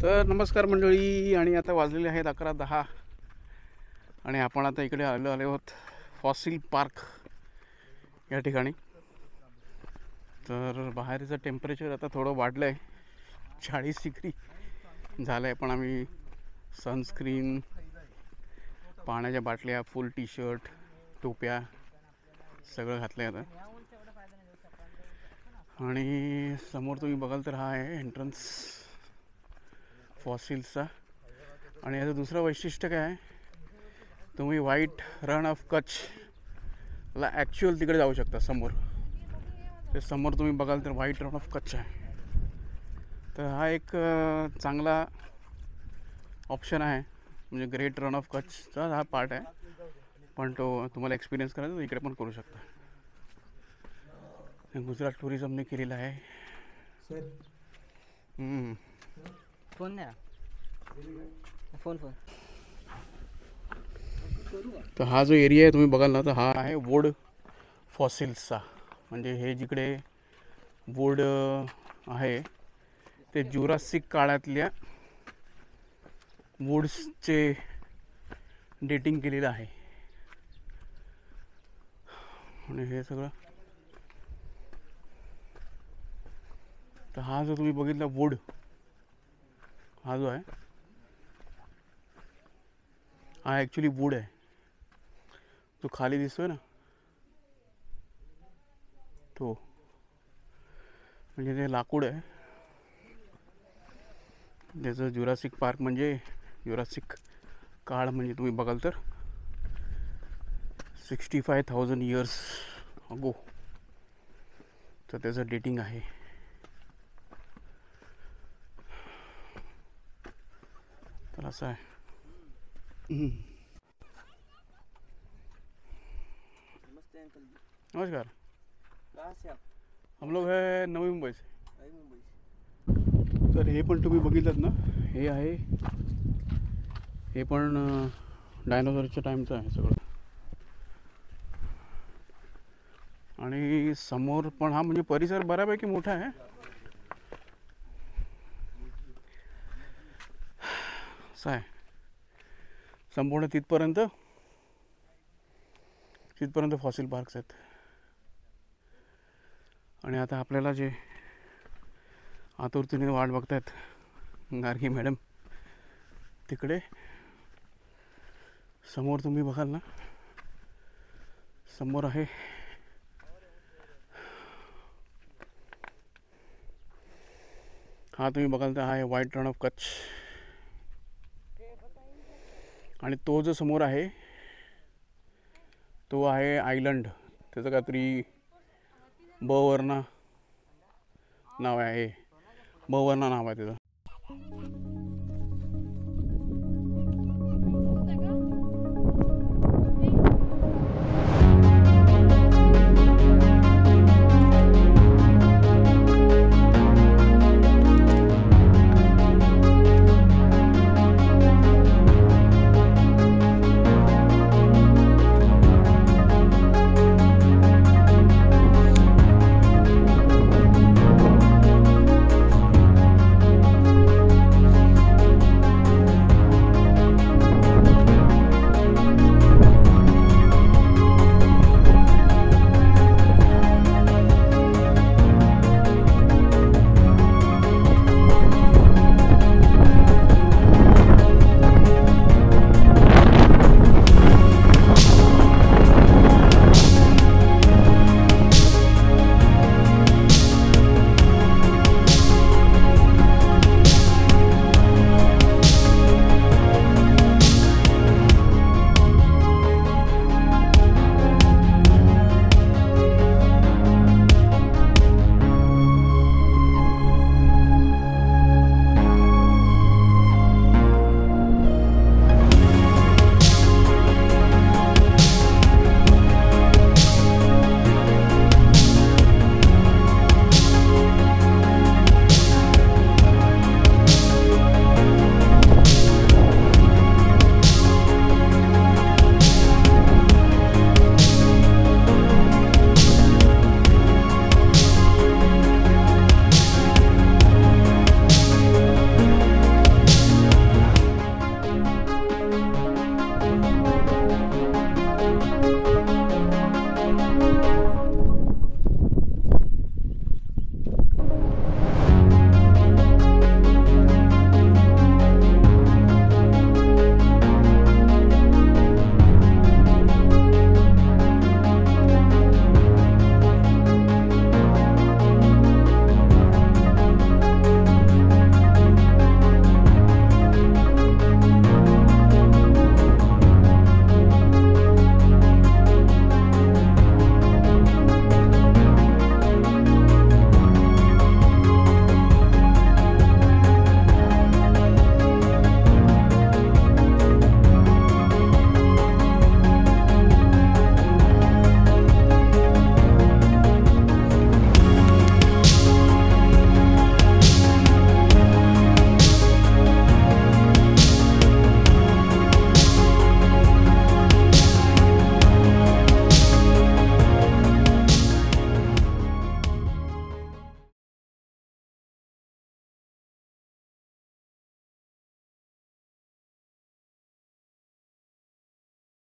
तर नमस्कार मंडळी, आणि आता वाजलेले आहेत 11:10 आणि आपण आता इकडे आलो आहोत फॉसिल पार्क या ठिकाणी. तर बाहेरचं टेम्परेचर आता थोडं वाढलं आहे, 40 डिग्री झालं आहे, पण आम्ही सनस्क्रीन, पाण्याच्या बाटल्या, फुल टी शर्ट, टोप्या सगळं घातलं आहे आता. आणि समोर तुम्ही बघाल तर हा आहे एंट्रन्स फॉसिल्सचा. आणि याचं दुसरं वैशिष्ट्य काय आहे, तुम्ही white Rann of Kachhla actual तिकडे जाऊ शकता. समोर ते समोर तुम्ही बघाल तर व्हाईट रण ऑफ कच्छ आहे. तर हा एक चांगला ऑप्शन आहे. म्हणजे ग्रेट रण ऑफ कच्छचा हा पार्ट आहे, पण तो तुम्हाला एक्सपिरियन्स करायचा इकडे पण करू शकता. गुजरात टुरिझमने केलेला आहे. फोन द्या, फोन. तर हा जो एरिया आहे तुम्ही बघाल ना, तर हा आहे वूड फॉसिल्सचा. म्हणजे हे जिकडे वूड आहे ते जुरासिक काळातल्या वूड्सचे डेटिंग केलेलं आहे. आणि हे सगळं, तर हा जो तुम्ही बघितला वूड, हा जो आहे हा ॲक्च्युली वूड आहे. जो खाली दिसतोय ना तो, म्हणजे ते लाकूड आहे. त्याचं जुरासिक पार्क म्हणजे जुरासिक काळ म्हणजे तुम्ही बघाल तर 65,000 इयर्स अगो. तर त्याचं डेटिंग आहे. तर असं आहे. नमस्ते अंकल जी, नमस्कार. कहाँ से आप? हम लोग है नवी मुंबई से. नवी मुंबई से. तर हे पण तुम्ही बघितलं ना, हे आहे, हे पण डायनोसॉरच्या टाईमचं आहे सगळं. आणि समोर पण हा म्हणजे परिसर बऱ्यापैकी मोठा आहे. असं आहे संपूर्ण तिथपर्यंत फॉसिल पार्क्स आहेत. आणि आता आपल्याला जे आतुरतेने वाट बघतायत गार्गी मॅडम, तिकडे समोर तुम्ही बघाल ना, समोर आहे हा, तुम्ही बघाल तर हा आहे व्हाईट रण ऑफ कच्छ. आणि तो जो समोर आहे तो आहे आयलंड. त्याचं काहीतरी बवर्णा नाव आहे, बवर्णा नाव आहे त्याचं.